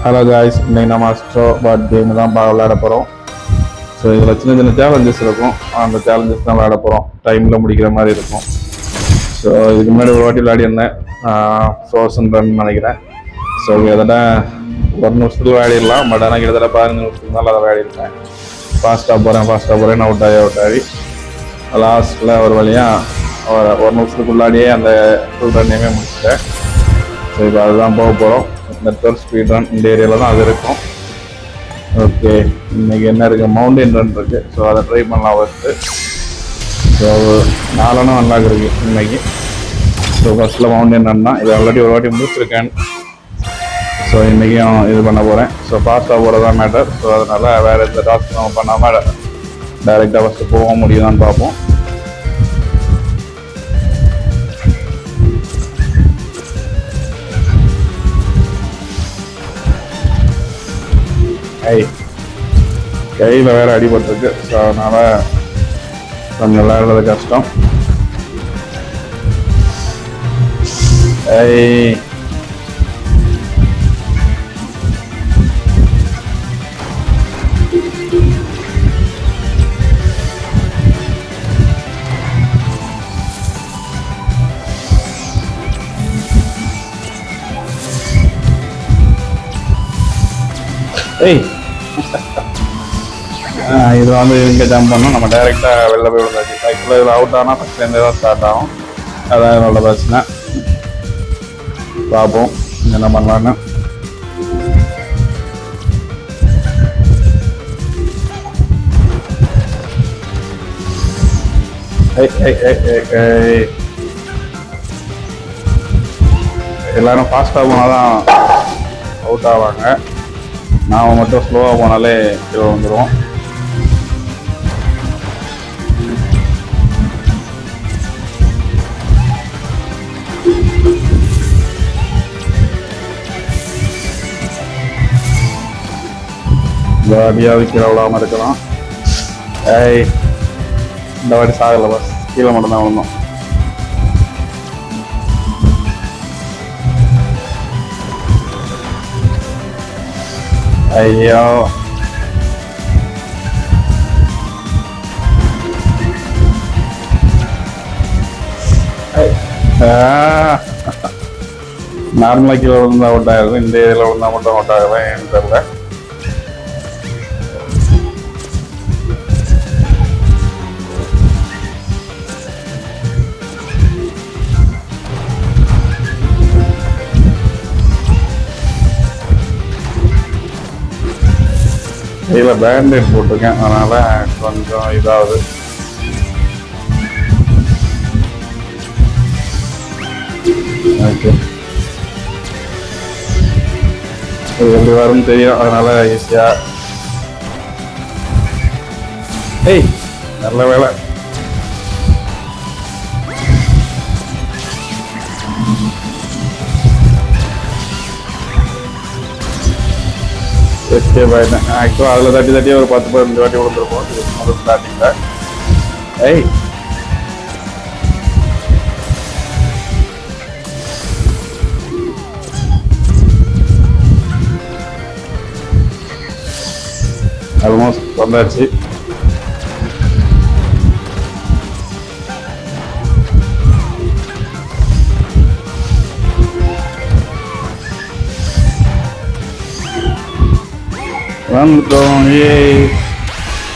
Hello guys, இன்னைக்கு நம்ம astro பாட் game தான் விளையாட போகிறோம். ஸோ இதில் சின்ன சின்ன சேலஞ்சஸ் இருக்கும். அந்த சேலஞ்சஸ் தான் விளையாட போகிறோம். டைமில் முடிக்கிற மாதிரி இருக்கும். ஸோ இதுக்கு முன்னாடி ஒரு வாட்டி விளையாடிருந்தேன், ஃப்ரோசன் ரன் நினைக்கிறேன். ஸோ கிட்டத்தட்ட ஒரு நிமிஷத்துக்கு விளையாடிடலாம். பட் ஆனால் கிட்டத்தட்ட 15 நிமிஷத்துக்கு மேலே அதை விளையாடிருக்கேன். ஃபாஸ்ட்டாக போகிறேன் அவுட் ஆகி லாஸ்ட்டில் ஒரு வழியாக ஒரு நிமிஷத்துக்குள்ளாடியே அந்த ஃபுல் ரன்னையுமே முடிச்சிட்டேன். ஸோ இப்போ அதுதான் போக போகிறோம். நெட்வொர்க் ஸ்பீட் ரன் இந்த ஏரியாவில் தான் அது இருக்கும். ஓகே, இன்றைக்கி என்ன இருக்குது, மவுண்டைன் ரன் இருக்குது. ஸோ அதை ட்ரை பண்ணலாம் ஃபஸ்ட்டு. ஸோ 4 அன்லாக் இருக்குது இன்றைக்கி. ஸோ ஃபஸ்ட்டில் மவுண்டைன் ரன் தான். இது ஆல்ரெடி ஒரு வாட்டி முடிச்சிருக்கேன். ஸோ இன்றைக்கும் இது பண்ண போகிறேன். ஸோ ஃபாஸ்ட்டாக போகிறது தான் மேட்டர். ஸோ அதனால் வேறு எந்த டாஸ்க் நம்ம பண்ணாமல் டைரெக்டாக ஃபஸ்ட்டு போக முடியுதான்னு பார்ப்போம். கையில் வேறு அடிபட்டிருக்கு. ஸோ அதனால் கொஞ்சம் விளையாடுறது கஷ்டம். இது வந்து இங்கே ஜம்ப் பண்ணோம். நம்ம டைரெக்டாக வெளில போய் விழுந்தாச்சு. ஆக்சுவலாக இதில் அவுட் ஆனால் ஃபஸ்ட்லேருந்தே தான் ஸ்டார்ட் ஆகும். அதான் என்னோட பிரச்சனை. பார்ப்போம் என்ன பண்ணலான்னு. எல்லாரும் ஃபாஸ்ட்டாக போனால் தான் அவுட் ஆவாங்க. நாம் மட்டும் ஸ்லோவாக போனாலே கீழே வந்துடுவோம். அடியாவது கீழே விடாமல் இருக்கலாம். இந்த வாட்டி சாகலை, பஸ் கீழே மட்டும்தான் விழுந்தோம். ஐயோ, நார்மலாக கீழே விழுந்தா அவுட் ஆகுது. இந்த ஏரியாவில் விழுந்தா மட்டும் அவுட் ஆகுது. எனக்கு தெரியல. கையில் பேண்டேட் போட்டிருக்கேன், அதனால் கொஞ்சம் இதாகுது. ஓகே, இது எப்படி வரும்னு தெரியும். அதனால் ஈஸியாக நல்ல வேலை. எஸ்கேப் ஆகிட்டேன். ஆக்சுவலாக அதில் தட்டி ஒரு 10-15 வாட்டி விழுந்துருப்போம். இது ஸ்டார்டிங்கில். ஆல்மோஸ்ட் வந்தாச்சு.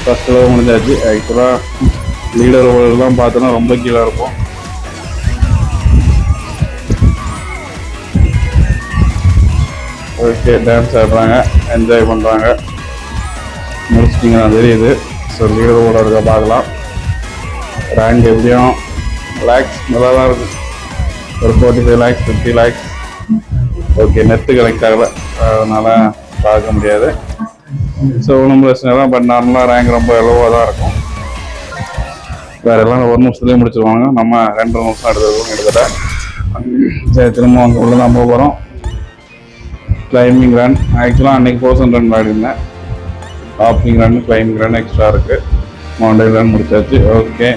ஃபர்ஸ்ட் லெவல் முடிஞ்சாச்சு. ஆக்சுவலாக லீடர் ஓவர்லாம் பார்த்தோன்னா ரொம்ப கீழே இருப்போம். ஓகே, டான்ஸ் ஆடுறாங்க, என்ஜாய் பண்ணுறாங்க. முடிச்சிட்டிங்கன்னா தெரியுது. ஸோ லீடர் ஓவர் இருக்க பார்க்கலாம். ரேங்க் எப்படியும் லேக்ஸ் நல்லா தான் இருக்கும். ஒரு 45 lakhs 50 lakhs. Okay, net connect ஆகலை, அதனால் பார்க்க முடியாது. ஸோ ஒன்றும் பிரச்சனை தான். பட் நார்மலாக ரேங்க் ரொம்ப லோவாக தான் இருக்கும். வேறு எல்லாம் 1 நிமிஷத்துலேயே முடிச்சிருவாங்க. நம்ம 2 நிமிஷம் எடுத்துருக்கோம் கிட்டத்தட்ட. சரி, திரும்ப அங்கே உள்ள தான் போக போகிறோம். Climbing run. ஆக்சுவலாக அன்றைக்கி 1000 ரன் விளையாடிருந்தேன். Hopping run, climbing run extra இருக்குது. மவுண்டைன் ரன் முடிச்சாச்சு. ஓகே,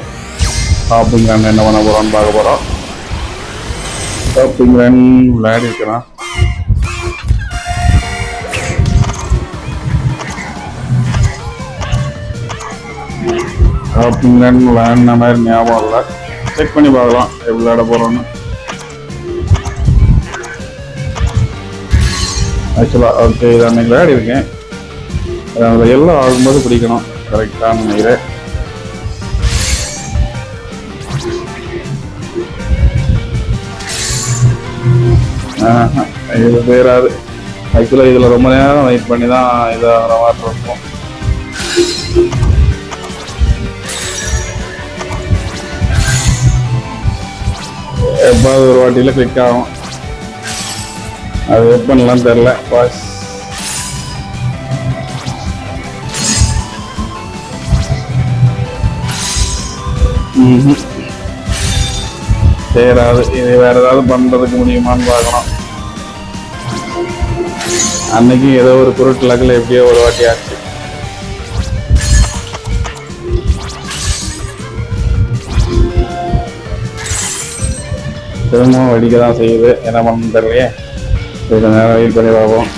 ஹாப்பிங் ரன் என்ன பண்ண போகிறோன்னு பார்க்க போகிறோம். ஹாப்பிங் ரன் விளையாடி இருக்கலாம். அப்படிங்கன்னு விளையாடின மாதிரி ஞாபகம் இல்லை. செக் பண்ணி பார்க்கலாம் எப்படி விளையாட போகிறோன்னு. ஆக்சுவலாக ஓகே இதை அன்னைக்கு விளையாடிருக்கேன். அதில் எல்லாம் ஆகும்போது பிடிக்கணும் கரெக்டான நினைக்கிறேன். இது பேராது. ஆக்சுவலாக இதில் ரொம்ப நேரம் வெயிட் பண்ணி தான் இதாகிற மாதிரி இருக்கும். எப்பாவது ஒரு வாட்டியில் கிளிக் ஆகும். அது எப்பன்னுலாம் தெரில. பாஸ் சேராது. இது வேற ஏதாவது பண்றதுக்கு முடியுமான்னு பார்க்கணும். அன்னைக்கு ஏதோ ஒரு குருட்டுலக்கில் எப்படியோ ஒரு வாட்டி ஆச்சு. திரும்பவும் வெடிக்க தான் செய்யுது. என்ன பண்ணணும் தெரியலையே. கொஞ்சம் நேரம் வெயிட் பண்ணி பார்ப்போம்.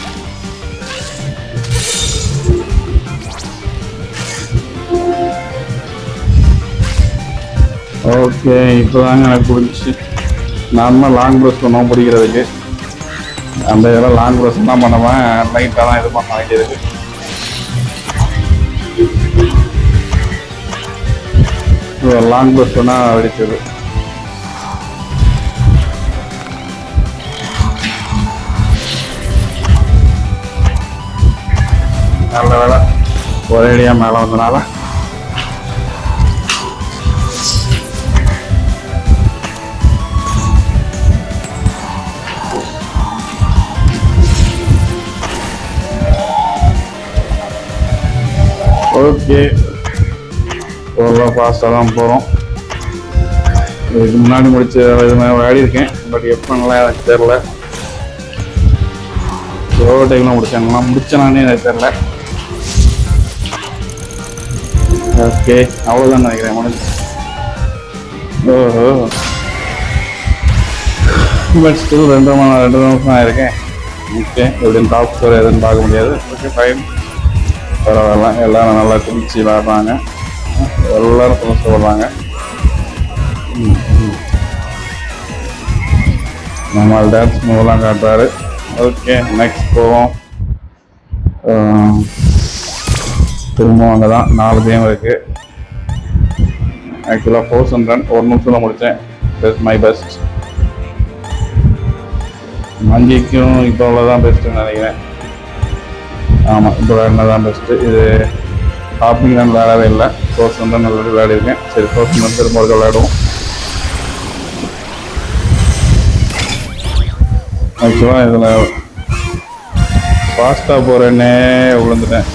ஓகே இப்போ தாங்க எனக்கு பிடிச்சி. நார்மலாக லாங் ப்ரெஸ் பண்ணுவோம் பிடிக்கிறதுக்கு. அந்த இதெல்லாம் லாங் ப்ரெஸ் தான் பண்ணுவேன். லைட்டாக தான் இது பண்ண வேண்டியதுக்கு. லாங் ப்ரெஸ் பண்ணால் வெடிச்சது. நல்ல வேலை ஒரேடியாக மேலே வந்தனால. ஓகே ரொம்ப ஃபாஸ்ட்டாக தான் போகிறோம். இதுக்கு முன்னாடி முடிச்ச இது மாதிரி விளையாடிருக்கேன். பட் எப்போலாம் எனக்கு தெரில. எவ்வளோ டைம்லாம் முடிச்சாங்களா முடிச்சேனானே எனக்கு தெரில. ஓகே அவ்வளோதான் நினைக்கிறேன் முடிஞ்சு. ஓஹோ பட் ஸ்டில் 2 நிமிஷம் ஆயிருக்கேன். ஓகே எப்படின்னு டாப் ஸ்கோர் எதுன்னு பார்க்க முடியாது. ஓகே ஃபைன் பரவாயில்ல. எல்லோரும் நல்லா குளிச்சு விளாட்றாங்க. எல்லோரும் குளிச்சு விடுறாங்க. நம்மளால் டான்ஸ் மூவெல்லாம் காட்டுறாரு. ஓகே நெக்ஸ்ட் போவோம். திரும்பவும் அங்கே தான் 4 கேம் இருக்குது. ஆக்சுவலாக 400 1 நிமிஷத்தில் முடித்தேன். Best my best. மஞ்சிக்கும் இப்போ அவ்வளோதான் பெஸ்ட்டுன்னு நினைக்கிறேன். ஆமாம் இப்போ விளையாடினது தான் பெஸ்ட்டு. இது ஹாப்பிங் நான் விளையாடவே இல்லை. 400 நல்ல விளையாடிருக்கேன். சரி 400 திரும்ப ஒரு விளையாடுவோம். ஆக்சுவலாக இதில் ஃபாஸ்ட்டாக போகிறேன்னே விழுந்துட்டேன்.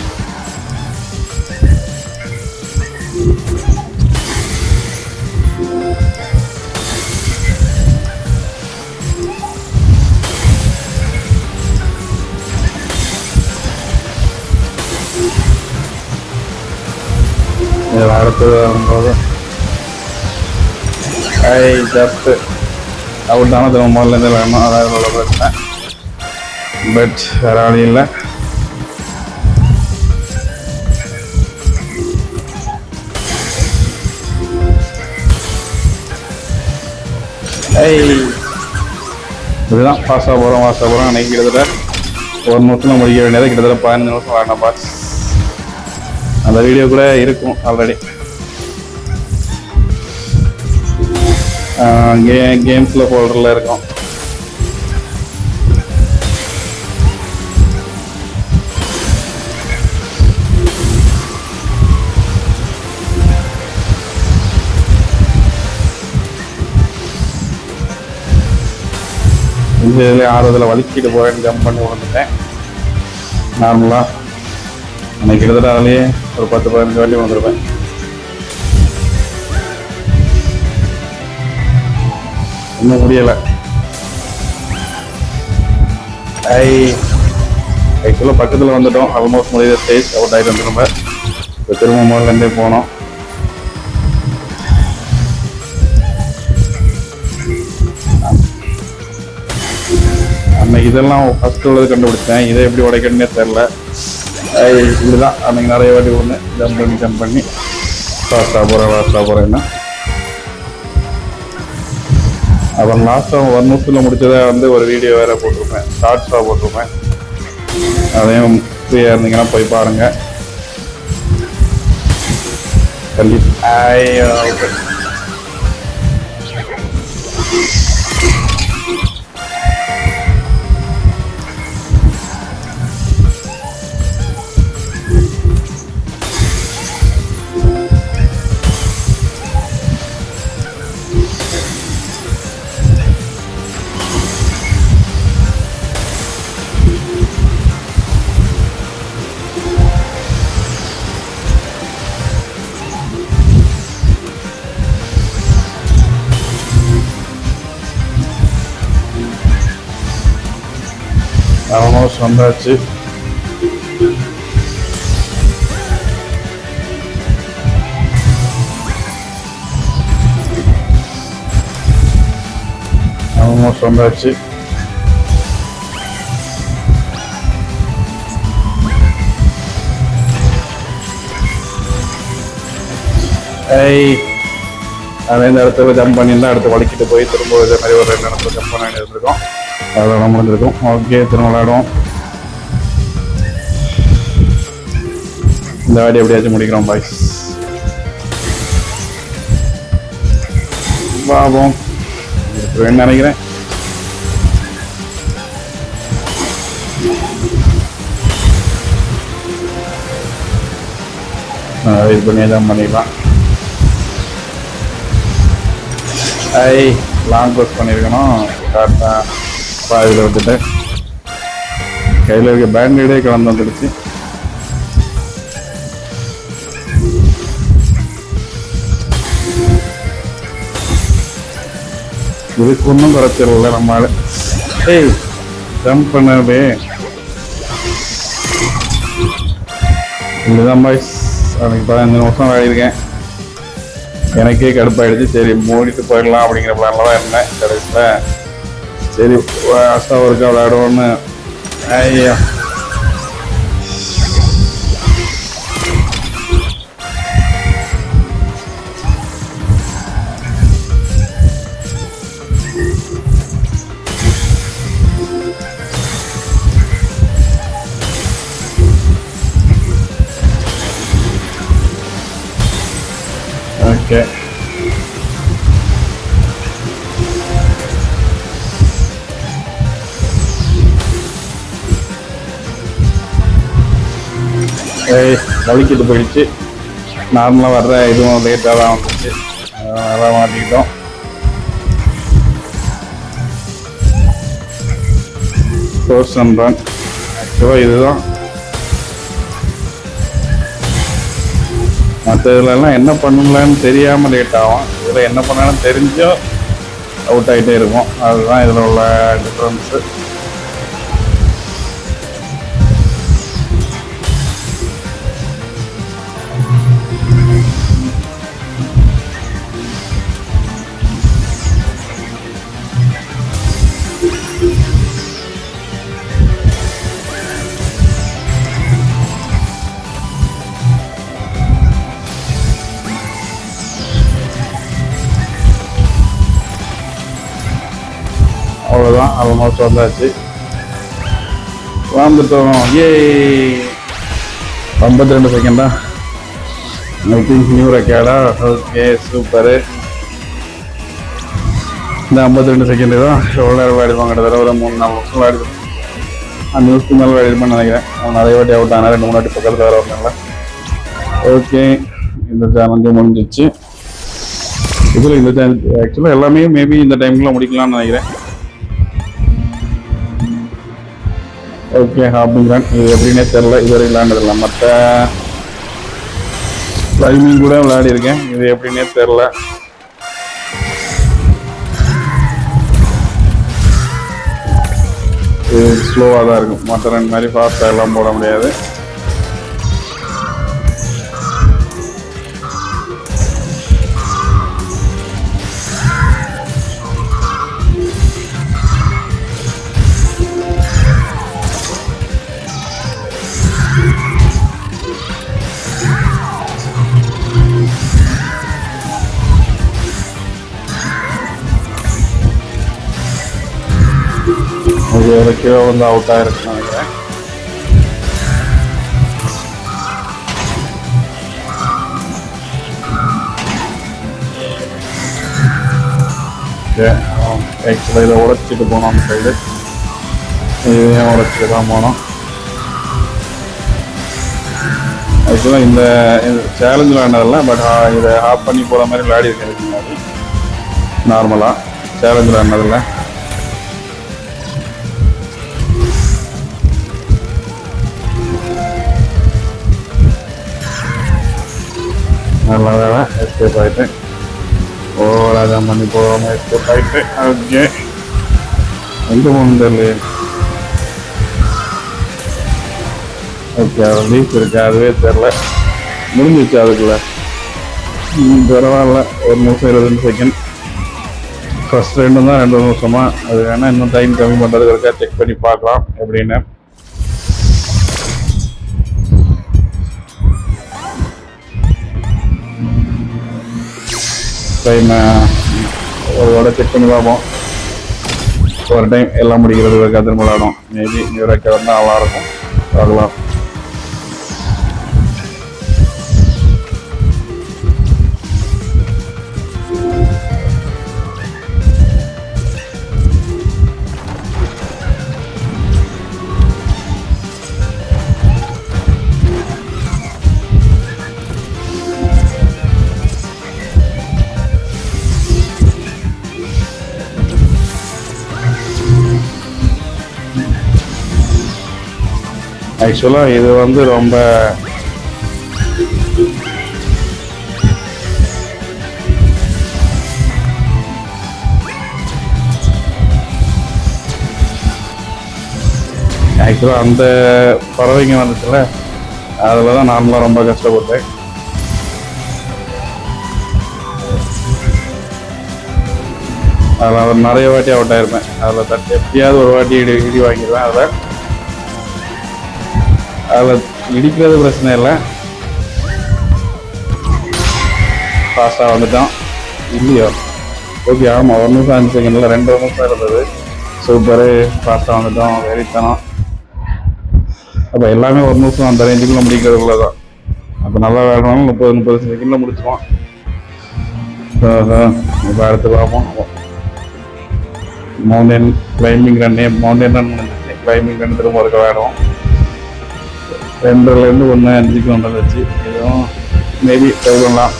இதில் அடுத்தது வரும்போது ஜஸ்ட்டு அவுட் தானே திரும்ப முதல்லேருந்து விளையாடணும். அதாவது இவ்வளோ பிரச்சனை. பட் வேறு வழி இல்லை. இதுதான் ஃபாஸ்ட்டாக போகிறோம். அன்றைக்கி கிட்டத்தட்ட 1 நிமிஷத்தில் முடிக்க வேண்டியது கிட்டத்தட்ட 15 நிமிஷம் விளையாடின பாஸ். அந்த வீடியோ கூட இருக்கும் ஆல்ரெடி. கேம்ஸில் ஃபோல்டரில் இருக்கும். இதில் ஆர்வத்தில் வலிக்கிட்டு போகிறேன்னு ஜம்ப் பண்ணி விழுந்துட்டேன். நார்மலாக அன்றைக்கி கிட்டத்தட்ட அதுலேயே ஒரு 10-15 வாட்டி வந்துருப்பேன். இன்னும் முடியலை. ஆக்சுவலாக பக்கத்தில் வந்துட்டோம். ஆல்மோஸ்ட் முடிய ஸ்டேஜ் அவுட் ஆகிட்டு வந்து நம்ம இப்போ திரும்ப முதல்லேருந்தே போனோம். அன்னைக்கு இதெல்லாம் ஃபஸ்ட்டு உள்ளது கண்டுபிடிச்சேன். இதை எப்படி உடைக்கணுன்னே தெரில. இப்படிதான் அன்னைக்கு நிறைய வாட்டி ஒன்று ஜம்ப் பண்ணி லாஸ்ட்டாக போகிறேன்னா அப்புறம் லாஸ்ட்டாக 1 நிமிஷத்தில் முடிச்சதை வந்து ஒரு வீடியோ வேறு போட்டிருப்பேன், ஷார்ட்ஸாக போட்டிருப்பேன். அதையும் ஃப்ரீயாக இருந்தீங்கன்னா போய் பாருங்கள். கண்டிப்பாக ஆல்மோஸ்ட் வந்தாச்சு. அதே இந்த இடத்துல ஜம்ப் பண்ணியிருந்தா அடுத்து வலிக்கிட்டு போய் திரும்ப இதே மாதிரி ஒரு 2 இடத்துல ஜம்ப் பண்ண வேண்டியது இருக்கும். அதெல்லாம் முடிஞ்சிருக்கும். ஓகே, திரும்ப விளையாடுவோம். இந்த வாடி எப்படியாச்சும் முடிக்கிறோம் பாய்ஸ். பாபம் நினைக்கிறேன். வெயிட் பண்ணி தான் பண்ணிடலாம். லாங் கோர்ஸ் பண்ணியிருக்கணும். கரெக்டாக பாதியில் விட்டுட்டு கையில் இருக்க பேண்டேடே கலந்து வந்துடுச்சு. இதுக்கு ஒன்றும் குறைச்சிடல நம்மளால. ஜம்ப் பண்ணவே இதுதான் பாய்ஸ். அன்னைக்கு 15 நிமிஷம் விளையாடிருக்கேன். எனக்கே கடுப்பாயிடுச்சு. சரி மூடிட்டு போயிடலாம் அப்படிங்கிற பிளான்ல தான் இருந்தேன். கடைசியில் சரி லாஸ்ட்டாக ஒருக்கா விளையாடுவோன்னு. ஐயா ஓகே. வலிக்கிட்டு போயிடுச்சு. நார்மலாக வர்ற இதுவும் லேட்டாக தான் வந்துச்சு. அதனால மாட்டிக்கிட்டோம். ஃபோர்ஸ் ரன் ஆக்சுவலாக இதுதான். மற்ற இதுலலாம் என்ன பண்ணலான்னு தெரியாமல் லேட் ஆகும். இதில் என்ன பண்ணலான்னு தெரிஞ்சும் அவுட் ஆகிட்டே இருக்கும். அதுதான் இதில் உள்ள டிஃப்ரென்ஸு. அவ்வளோதான், ஆல்மோஸ்ட் வந்தாச்சு. வந்துட்டோம். 52 செகண்டா? ஐ திங்க் நியூ ரெக்கார்டா? Okay, super. இந்த 52 செகண்டு தான் எவ்வளோ நேரம் விளையாடிப்பாங்க. கிட்டத்தட்ட ஒரு 3-4 நிமிஷம் விளையாடிடும். 5 நிமிஷத்துக்கு மேலே விளையாடிப்பான்னு நினைக்கிறேன். நிறைய வாட்டி அவுட் ஆனால் 2-3 வாட்டி பக்கத்தில் வேறு வரணுங்களா. ஓகே, இந்த சேலஞ்சு முடிஞ்சிச்சு. இதில் இந்த சேலஞ்ச் ஆக்சுவலாக எல்லாமே மேபி இந்த டைமில் முடிக்கலாம்னு நினைக்கிறேன். Okay, hopping run. இது எப்படின்னே தெரில, இதுவரை விளையாண்டதில்லை. மற்ற டைமிங் கூட விளையாடிருக்கேன். இது எப்படின்னே தெரில. இது ஸ்லோவாக தான் இருக்கும். மற்ற ரன் மாதிரி ஃபாஸ்ட்டாக எல்லாம் போட முடியாது. கீழே வந்து அவுட் ஆயிருக்குன்னு நினைக்கிறேன். ஆக்சுவலாக இதை உடைச்சிட்டு போனோம் அந்த சைடு, இதையும் உடைச்சிட்டு தான் போனோம். ஆக்சுவலாக இந்த சேலஞ்ச் விளாண்டதில்ல, பட் இதை ஆஃப் பண்ணி போகிற மாதிரி விளையாடி இருக்கிறதுக்கு முன்னாடி நார்மலாக சேலஞ்ச் விளாண்டதில்ல. நல்ல வேலை எஸ்கேப் ஆகிட்டேன். ஓவராக பண்ணி போகாமல் எஸ்கேப் ஆகிட்டேன். ஓகே, எங்கே போகணும் தெரியல. ஓகே, அது லீஃப் இருக்கு, அதுவே தெரில. முடிஞ்சிச்சு அதுக்குள்ள. பரவாயில்ல, 1 நிமிஷம் 22 செகண்ட். ஃபர்ஸ்ட் 2 தான் 2 நிமிஷமா. அது வேணா இன்னும் டைம் கம்மி பண்ணுறதுக்கு இருக்கா செக் பண்ணி பார்க்கலாம் எப்படின்னு. டைம் ஒரு செக் பண்ணி பார்ப்போம். ஒரு டைம் எல்லாம் முடிக்கிறது ஒரு திரும்ப விளாடும். மேபி நியூ ரெக்கார்ட் வந்தால் நல்லாயிருக்கும். பார்க்கலாம். ஆக்சுவலாக இது வந்து ரொம்ப ஆக்சுவலாக அந்த பறவைங்க வந்துச்சுல, அதில் தான் நார்மலாக ரொம்ப கஷ்டப்பட்டேன். அதில் நிறைய வாட்டி அவுட் ஆயிருப்பேன். அதில் எப்படியாவது ஒரு வாட்டி இடி வாங்கிடுவேன். அதில் இடிக்கிறது பிரச்சனை இல்லை, ஃபாஸ்ட்டாக வந்துட்டோம் இல்லையோ. ஓகே, ஆமாம், 1 நிமிஷம் 5 செகண்டில் 2 நிமிஷம் இருந்தது. சூப்பரு, ஃபாஸ்ட்டாக வந்துட்டோம். வெறித்தனம். அப்போ எல்லாமே 1 நிமிஷம் அந்த ரேஞ்சுக்குள்ளே முடிக்கிறதுக்குள்ள தான். அப்போ நல்லா விளையாடணும். 30 செகண்டில் முடிச்சிடுவோம். இப்போ அடுத்து பார்ப்போம். மவுண்டன் கிளைம்பிங் ரன்னே, மவுண்டன் ரன் முடிஞ்சிச்சு. கிளைம்பிங் ரன் திரும்ப இருக்க விளையாடுவோம். 2லேருந்து 1:05க்கு வந்துச்சு. இதுவும் மேபி ட்ரை பண்ணலாம்.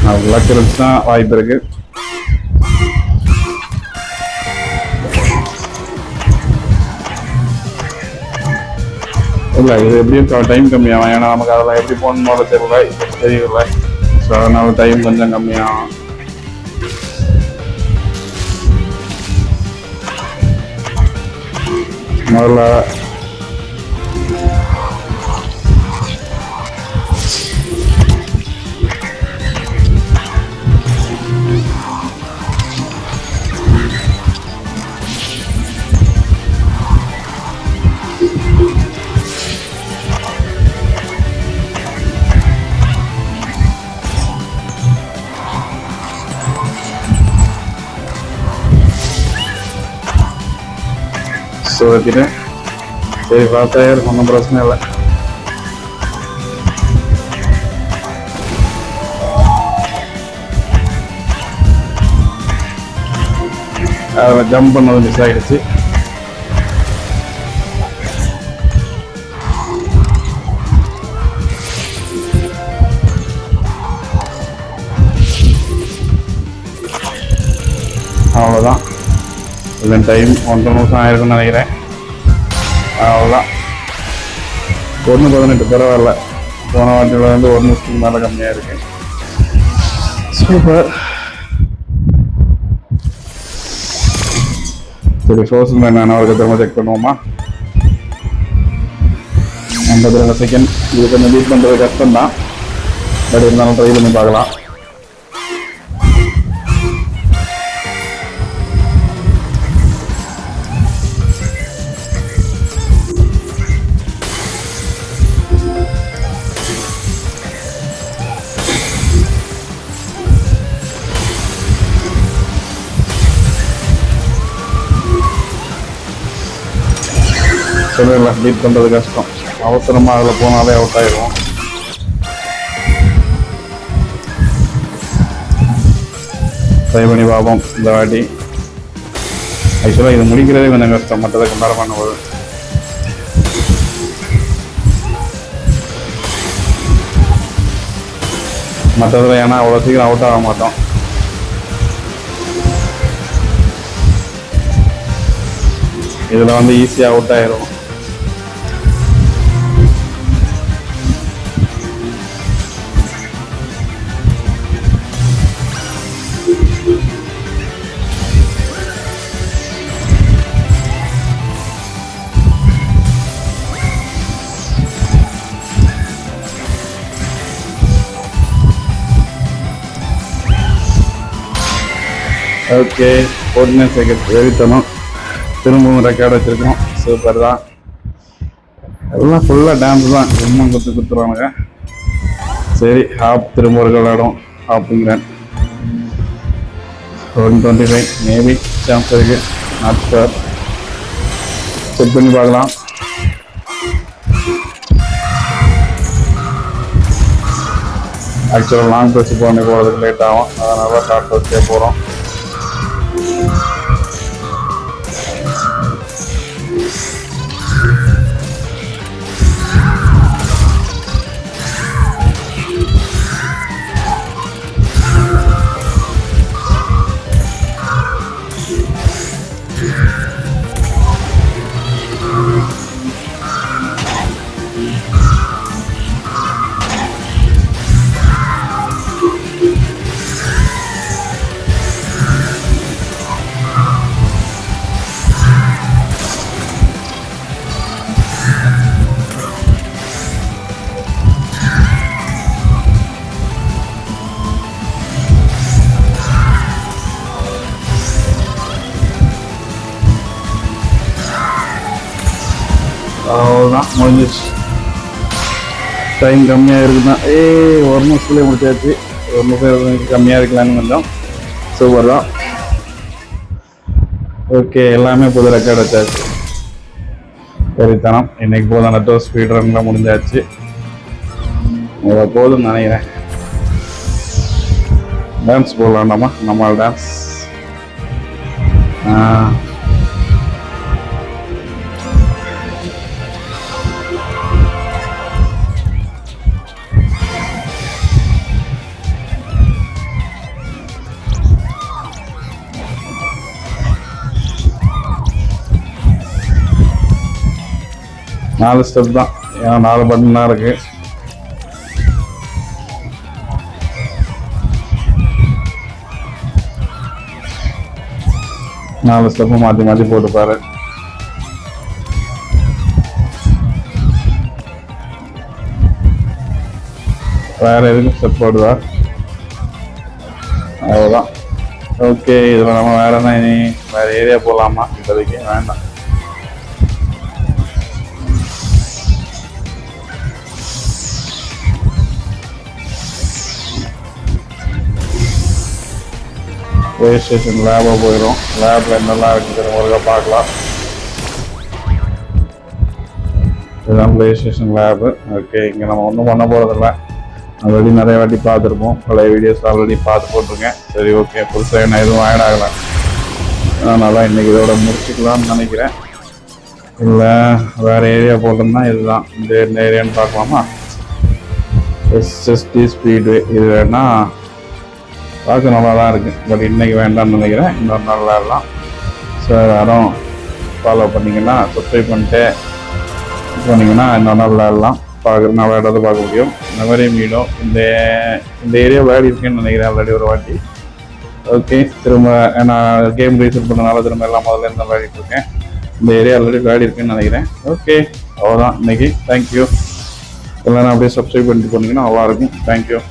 நல்லா கிடைச்சா வாய்ப்பு இருக்கு. இல்லை, இது எப்படியும் டைம் கம்மியாகும். ஏன்னா நமக்கு அதெல்லாம் எப்படி போகணுன்னு தெரியல. ஸோ அதனால டைம் கொஞ்சம் கம்மியாகும். முதல்ல வைக்கிறேன். சரி, பார்த்தா ஒன்றும் பிரச்சனை இல்லை. அதில் ஜம்ப் பண்ணது மிஸ் ஆகிடுச்சு. அவ்வளோதான். இல்லை, டைம் 1.5 நிமிஷம் ஆயிருக்குன்னு நினைக்கிறேன். அவ்வளோதான். 1:18 பரவாயில்ல. போன வாட்டியில் வந்து 1 நிமிஷத்துக்கு மேலே கம்மியாக இருக்கு. சூப்பர். சரி, ஃப்ரோசன் என்ன அவருக்கு திரும்ப செக் பண்ணுவோமா? 52 செகண்ட். இது கொஞ்சம் பீட் பண்ணுறது கஷ்டம்தான், பட் இருந்தாலும் ட்ரை பண்ணி பார்க்கலாம். சொல்லல பீட் பண்ணுறது கஷ்டம். அவசரமாக அதில் போனாலே அவுட் ஆயிடும். ட்ரை பண்ணி பார்ப்போம் இந்த வாட்டி. ஆக்சுவலாக இது முடிக்கிறதே கொஞ்சம் கஷ்டம், மற்றதை கம்பேர் பண்ணும்போது. மற்றதில் ஏன்னா அவ்வளோ சீக்கிரம் அவுட் ஆக மாட்டோம். இதில் வந்து ஈஸியாக அவுட் ஆயிரும். ஓகே, 49 செகண்ட் வெறித்தனம். திரும்பவும் ரெக்கார்டு வச்சுருக்கோம். சூப்பர் தான். எல்லாம் ஃபுல்லாக டான்ஸ் தான். ரொம்ப குத்துருவானுங்க. சரி, ஹாப் திரும்ப ஒரு விளையாடும். ஹாப்பிங்கிறேன் 125 மேபி சான்ஸ் இருக்கு. Not sure. செக் பண்ணி பார்க்கலாம். ஆக்சுவலாக லாங் ப்ரெஸ் பண்ணி போகிறதுக்கு லேட் ஆகும். அதனால ஷார்ட் ப்ரெஸ்ஸே போகிறோம். அவ்வளோதான், முடிஞ்சிச்சு. டைம் கம்மியாக இருக்குதான். ஒரு நிமிஷத்துலேயே முடிச்சாச்சு. ஒரு நிமிஷம் கம்மியாக இருக்கலான்னு கொஞ்சம். சூப்பர் தான். ஓகே, எல்லாமே புது ரெக்கார்டு வச்சாச்சு. சரித்தனம். இன்னைக்கு போதும். நட்டோ ஸ்பீட் ரன்லாம் முடிஞ்சாச்சு. போதும்னு நினைக்கிறேன். டான்ஸ் போடலாம்டாமா, நம்ம டான்ஸ். நாலு ஸ்டெப் தான். ஏன்னா 4 பட்டன் தான் இருக்கு. நாலு ஸ்டெப்பு மாற்றி மாற்றி போட்டு பாரு. வேற எதுக்கும் ஸ்டெப் போடுதா? அவ்வளோதான். ஓகே, இதில் நம்ம வேற என்ன, இனி வேற ஏரியா போகலாமா? இப்போதைக்கு வேண்டாம். ப்ளே ஸ்டேஷன் லேபாக போயிடும். லேபில் என்னெல்லாம் இருக்குது ஒருக்கா பார்க்கலாம். இதுதான் ப்ளே ஸ்டேஷன் லேபு. ஓகே, இங்கே நம்ம ஒன்றும் பண்ண போகிறதில்ல. ஆல்ரெடி நிறைய வாட்டி பார்த்துருப்போம். பழைய வீடியோஸ் ஆல்ரெடி பார்த்து போட்டிருக்கேன். சரி, ஓகே, புதுசாக என்ன எதுவும் ஆட் ஆகலை. அதனால தான் இன்றைக்கி இதோட முடிச்சுக்கலாம்னு நினைக்கிறேன். இல்லை வேறு ஏரியா போட்டோம்னா இதுதான். இந்த ஏரியான்னு பார்க்கலாமா? SST speedway. இது வேணா பார்க்க நல்லா தான் இருக்குது. பட் இன்றைக்கி வேண்டாம்னு நினைக்கிறேன். இன்னொரு நாள் விளையாடலாம். ஸோ யாரும் ஃபாலோ பண்ணிங்கன்னா, சப்ஸ்கிரைப் பண்ணிட்டு போனீங்கன்னா இன்னொரு நாள் விளையாடலாம். நான் விளையாடுறது பார்க்க முடியும். இந்த மாதிரி மீடும் இந்த ஏரியா விளையாடி இருக்கேன்னு நினைக்கிறேன் ஆல்ரெடி ஒரு வாட்டி. ஓகே, திரும்ப நான் கேம் ரீசெட் பண்ணனால திரும்ப எல்லாம் முதல்ல இருந்து விளையாடிட்டு இருக்கேன். இந்த ஏரியா ஆல்ரெடி விளையாடி இருக்கேன்னு நினைக்கிறேன். ஓகே, அவ்வளோதான் இன்னைக்கு. தேங்க்யூ. எல்லோரும் அப்படியே சப்ஸ்கிரைப் பண்ணிட்டு போனீங்கன்னா நல்லாயிருக்கும். தேங்க்யூ.